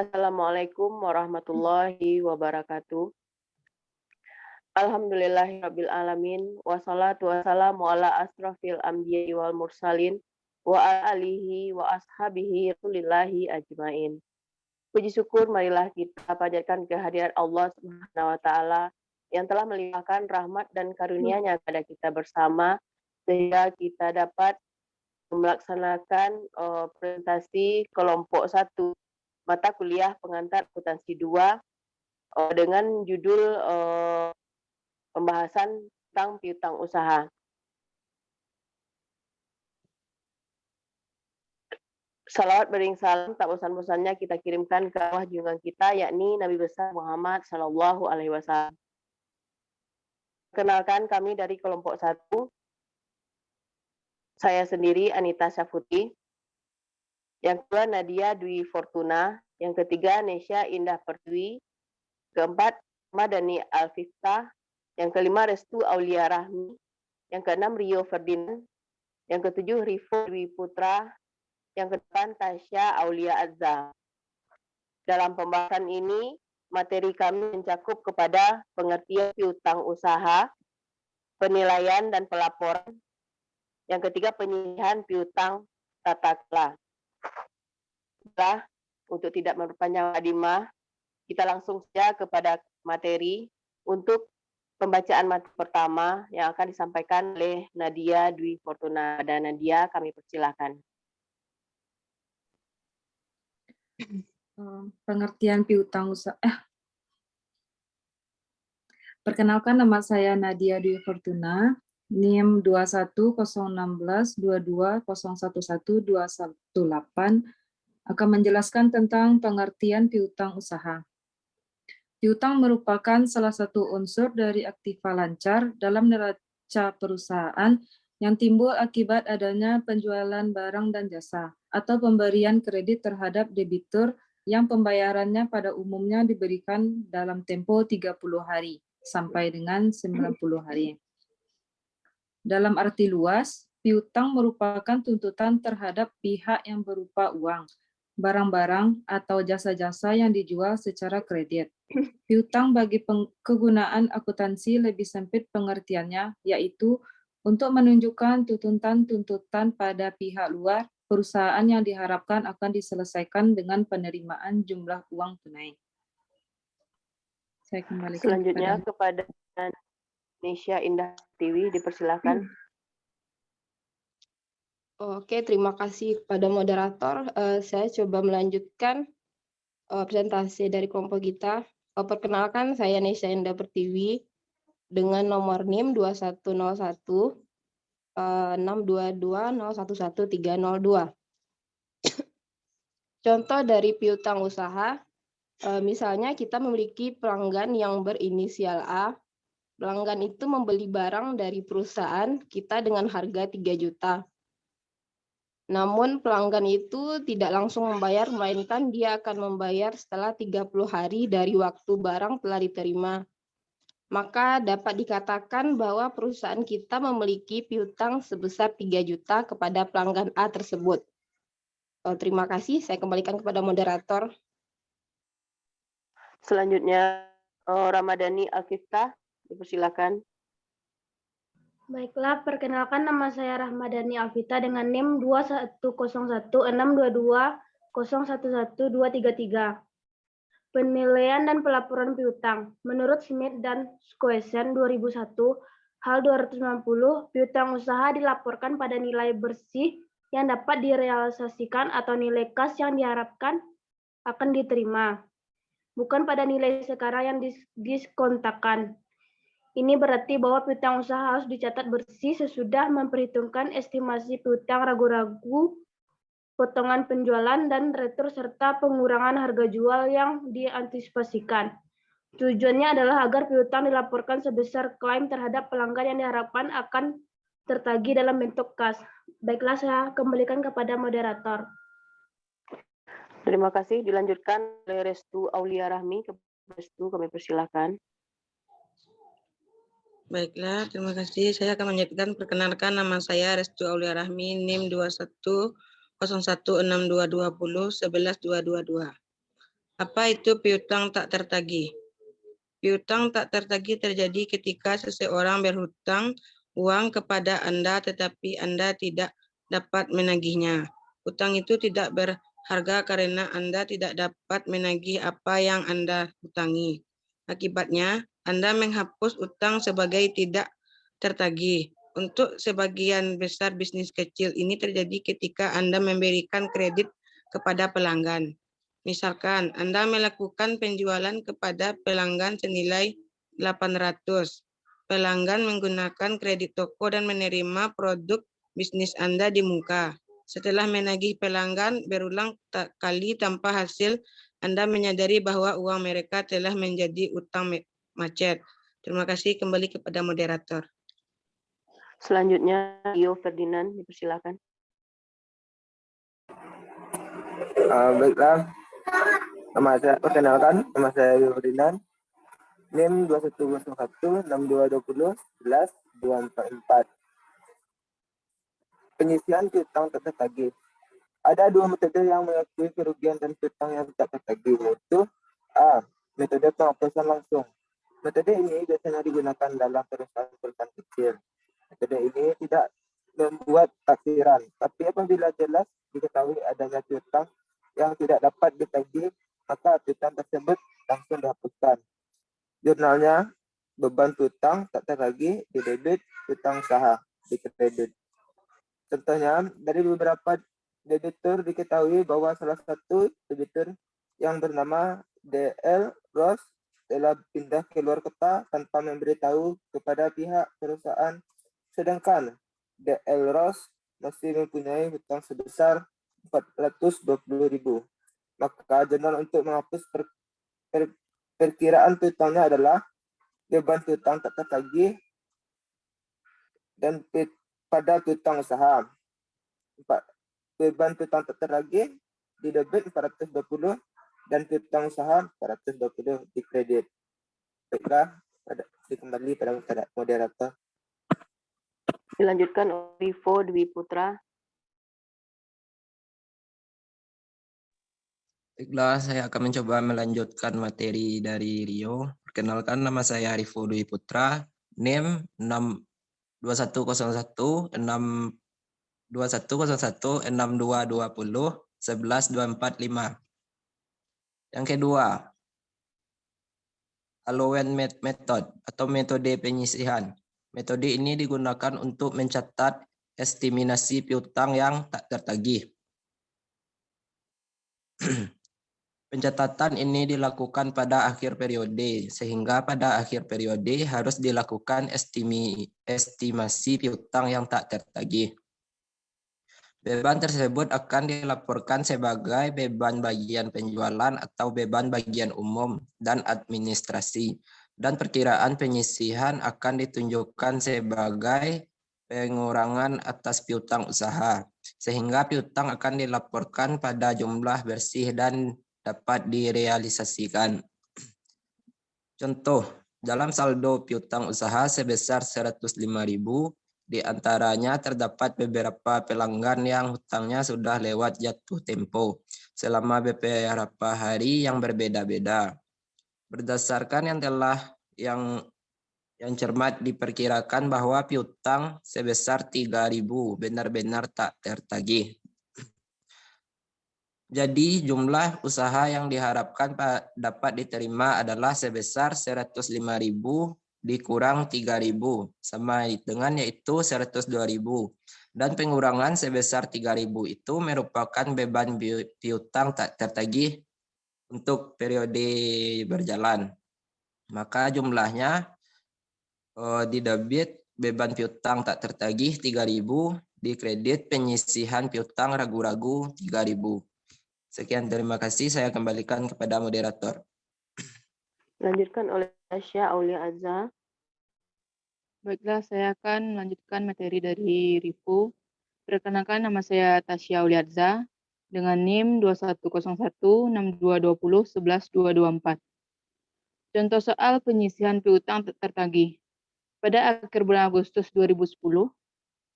Assalamualaikum warahmatullahi wabarakatuh. Alhamdulillahirabbil alamin wassalatu wassalamu ala asrofil anbiya'i wal mursalin wa ala alihi wa ashabihi rasulillahi ajmain. Puji syukur marilah kita panjatkan kehadiran Allah Subhanahu wa taala yang telah melimpahkan rahmat dan karunia-Nya kepada kita bersama sehingga kita dapat melaksanakan presentasi kelompok 1 mata kuliah pengantar akuntansi 2 dengan judul pembahasan tentang piutang usaha. Salawat bering salam tak bosan-bosannya kita kirimkan ke arwah junjungan kita, yakni Nabi besar Muhammad Shallallahu Alaihi Wasallam. Kenalkan, kami dari kelompok 1. Saya sendiri Anita Syafuti. Yang kedua Nadia Dwi Fortuna. Yang ketiga Nesya Indah Pertiwi. Keempat Madani Alfiftah. Yang kelima Restu Aulia Rahmi. Yang keenam Rio Ferdinand. Yang ketujuh Rifo Dwi Putra. Yang kedepan Tasya Aulia Azza. Dalam pembahasan ini, materi kami mencakup kepada pengertian piutang usaha, penilaian dan pelaporan. Yang ketiga, penyisihan piutang tata kelola. Untuk tidak memperpanjang mukadimah, kita langsung saja kepada materi untuk pembacaan materi pertama yang akan disampaikan oleh Nadia Dwi Fortuna. Dan Nadia, kami persilakan. Pengertian piutang usaha. Perkenalkan, nama saya Nadia Dwi Fortuna, NIM 210122011218, akan menjelaskan tentang pengertian piutang usaha. Piutang merupakan salah satu unsur dari aktiva lancar dalam neraca perusahaan yang timbul akibat adanya penjualan barang dan jasa atau pemberian kredit terhadap debitur yang pembayarannya pada umumnya diberikan dalam tempo 30 hari sampai dengan 90 hari. Dalam arti luas, piutang merupakan tuntutan terhadap pihak yang berupa uang, barang-barang, atau jasa-jasa yang dijual secara kredit. Piutang bagi kegunaan akuntansi lebih sempit pengertiannya, yaitu untuk menunjukkan tuntutan-tuntutan pada pihak luar perusahaan yang diharapkan akan diselesaikan dengan penerimaan jumlah uang tunai. Saya kembalikan selanjutnya kepada Nesya Indah Pertiwi, dipersilakan. Oke, terima kasih kepada moderator. Saya coba melanjutkan presentasi dari kelompok kita. Perkenalkan, saya Nesya Indah Pertiwi dengan nomor NIM 2101 622011302. Contoh dari piutang usaha, misalnya kita memiliki pelanggan yang berinisial A. Pelanggan itu membeli barang dari perusahaan kita dengan harga 3 juta. Namun pelanggan itu tidak langsung membayar, melainkan dia akan membayar setelah 30 hari dari waktu barang telah diterima. Maka dapat dikatakan bahwa perusahaan kita memiliki piutang sebesar 3 juta kepada pelanggan A tersebut. Terima kasih, saya kembalikan kepada moderator. Selanjutnya Ramadhani Alfiftah, dipersilakan. Baiklah, perkenalkan, nama saya Rahmadani Alfita dengan NIM 21016220111233. Penilaian dan pelaporan piutang. Menurut Smith dan Skoesen 2001, hal 290, piutang usaha dilaporkan pada nilai bersih yang dapat direalisasikan atau nilai kas yang diharapkan akan diterima, bukan pada nilai sekarang yang diskontakan. Ini berarti bahwa piutang usaha harus dicatat bersih sesudah memperhitungkan estimasi piutang ragu-ragu, potongan penjualan, dan retur serta pengurangan harga jual yang diantisipasikan. Tujuannya adalah agar piutang dilaporkan sebesar klaim terhadap pelanggan yang diharapkan akan tertagih dalam bentuk kas. Baiklah, saya kembalikan kepada moderator. Terima kasih. Dilanjutkan oleh Restu Aulia Rahmi. Restu, kami persilakan. Baiklah, terima kasih. Saya akan menyebutkan, perkenalkan, nama saya Restu Aulia Rahmi, NIM 21016220112222. Apa itu piutang tak tertagih? Piutang tak tertagih terjadi ketika seseorang berhutang uang kepada Anda tetapi Anda tidak dapat menagihnya. Hutang itu tidak berharga karena Anda tidak dapat menagih apa yang Anda hutangi. Akibatnya, Anda menghapus utang sebagai tidak tertagih. Untuk sebagian besar bisnis kecil ini terjadi ketika Anda memberikan kredit kepada pelanggan. Misalkan Anda melakukan penjualan kepada pelanggan senilai 800. Pelanggan menggunakan kredit toko dan menerima produk bisnis Anda di muka. Setelah menagih pelanggan berulang kali tanpa hasil, Anda menyadari bahwa uang mereka telah menjadi utang macet. Terima kasih, kembali kepada moderator. Selanjutnya, Rio Ferdinand, dipersilakan. Baiklah, perkenalkan, nama saya Rio Ferdinand, NIM 2101-6220-11-244. Penyisihan piutang tak tertagih. Ada dua metode yang mengakui kerugian dan piutang yang tak tertagih, yaitu A. Metode penghapusan langsung. Metode ini biasanya digunakan dalam perusahaan-perusahaan kecil. Metode ini tidak membuat taksiran, tapi apabila jelas diketahui adanya piutang yang tidak dapat ditagih, maka piutang tersebut langsung dihapuskan. Jurnalnya, beban piutang tak tertagih di debit, piutang usaha di kredit. Contohnya, dari beberapa debitur diketahui bahwa salah satu debitur yang bernama DL Ross telah pindah ke luar kota tanpa memberitahu kepada pihak perusahaan, sedangkan DL Ross masih mempunyai hutang sebesar 420.000. Maka jurnal untuk menghapus perkiraan piutangnya adalah beban piutang tak tertagih dan pada piutang usaha. Beban piutang tak tertagih di debit 420 dan piutang usaha 420 di kredit. Baiklah, kembali pada moderator. Dilanjutkan oleh Rivo Dwi Putra. Baiklah, saya akan mencoba melanjutkan materi dari Rio. Perkenalkan, nama saya Rivo Dwi Putra, NIM 2101-6220-11-245. Yang kedua, allowance method atau metode penyisihan. Metode ini digunakan untuk mencatat estimasi piutang yang tak tertagih. Pencatatan ini dilakukan pada akhir periode, sehingga pada akhir periode harus dilakukan estimasi piutang yang tak tertagih. Beban tersebut akan dilaporkan sebagai beban bagian penjualan atau beban bagian umum dan administrasi, dan perkiraan penyisihan akan ditunjukkan sebagai pengurangan atas piutang usaha, sehingga piutang akan dilaporkan pada jumlah bersih dan dapat direalisasikan. Contoh, dalam saldo piutang usaha sebesar 105.000, di antaranya terdapat beberapa pelanggan yang hutangnya sudah lewat jatuh tempo selama beberapa hari yang berbeda-beda. Berdasarkan yang cermat diperkirakan bahwa piutang sebesar 3.000 benar-benar tak tertagih. Jadi jumlah usaha yang diharapkan dapat diterima adalah sebesar 105.000 dikurang 3.000 sama dengan yaitu 102.000, dan pengurangan sebesar 3.000 itu merupakan beban piutang tak tertagih untuk periode berjalan. Maka jumlahnya di debit beban piutang tak tertagih 3.000, di kredit penyisihan piutang ragu-ragu 3.000. Sekian, terima kasih. Saya kembalikan kepada moderator. Dilanjutkan oleh Tasya Aulia Azza. Baiklah, saya akan melanjutkan materi dari Rifu. Perkenalkan, nama saya Tasya Aulia Azza dengan NIM 2101-6220-11-224. Contoh soal penyisihan piutang tertagih. Pada akhir bulan Agustus 2010,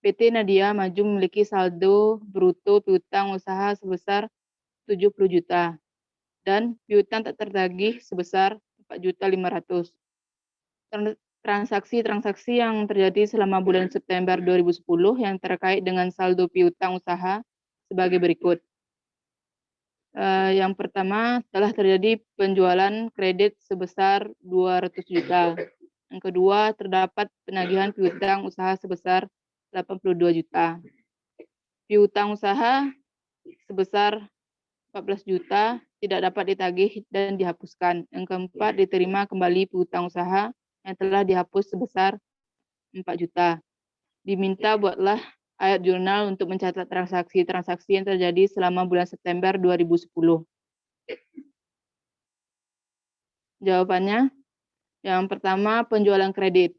PT Nadia Maju memiliki saldo bruto piutang usaha sebesar 70 juta dan piutang tak tertagih sebesar 4.500.000. Transaksi-transaksi yang terjadi selama bulan September 2010 yang terkait dengan saldo piutang usaha sebagai berikut. Yang pertama, telah terjadi penjualan kredit sebesar 200 juta. Yang kedua, terdapat penagihan piutang usaha sebesar 82 juta. Piutang usaha sebesar 14 juta tidak dapat ditagih dan dihapuskan. Yang keempat, diterima kembali piutang usaha yang telah dihapus sebesar 4 juta. Diminta buatlah ayat jurnal untuk mencatat transaksi-transaksi yang terjadi selama bulan September 2010. Jawabannya, yang pertama penjualan kredit.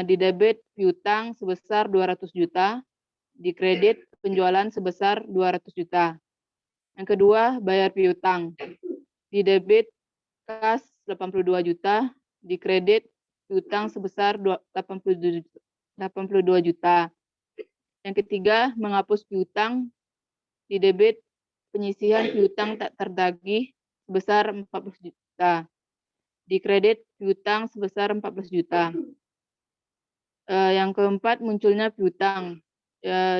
Di debit piutang sebesar 200 juta, di kredit penjualan sebesar 200 juta. Yang kedua, bayar piutang. Di debit kas 82 juta, di kredit piutang sebesar 82 juta. Yang ketiga, menghapus piutang. Di debit penyisihan piutang tak tertagih sebesar 14 juta. Di kredit piutang sebesar 14 juta. Yang keempat, munculnya piutang.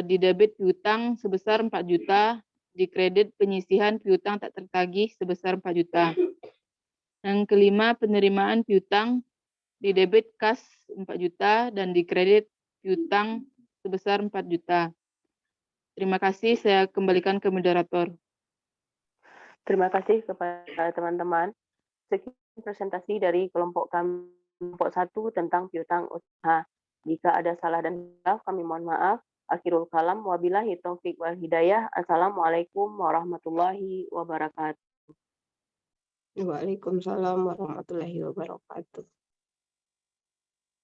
Di debit piutang sebesar 4 juta, di kredit penyisihan piutang tak tertagih sebesar 4 juta. Yang kelima, penerimaan piutang. Di debit kas 4 juta dan di kredit piutang sebesar 4 juta. Terima kasih, saya kembalikan ke moderator. Terima kasih kepada teman-teman. Sekian presentasi dari kelompok 1 tentang piutang usaha. Jika ada salah dan hilaf, kami mohon maaf. Akhirul kalam, wabillahi taufiq wal hidayah. Assalamualaikum warahmatullahi wabarakatuh. Waalaikumsalam warahmatullahi wabarakatuh.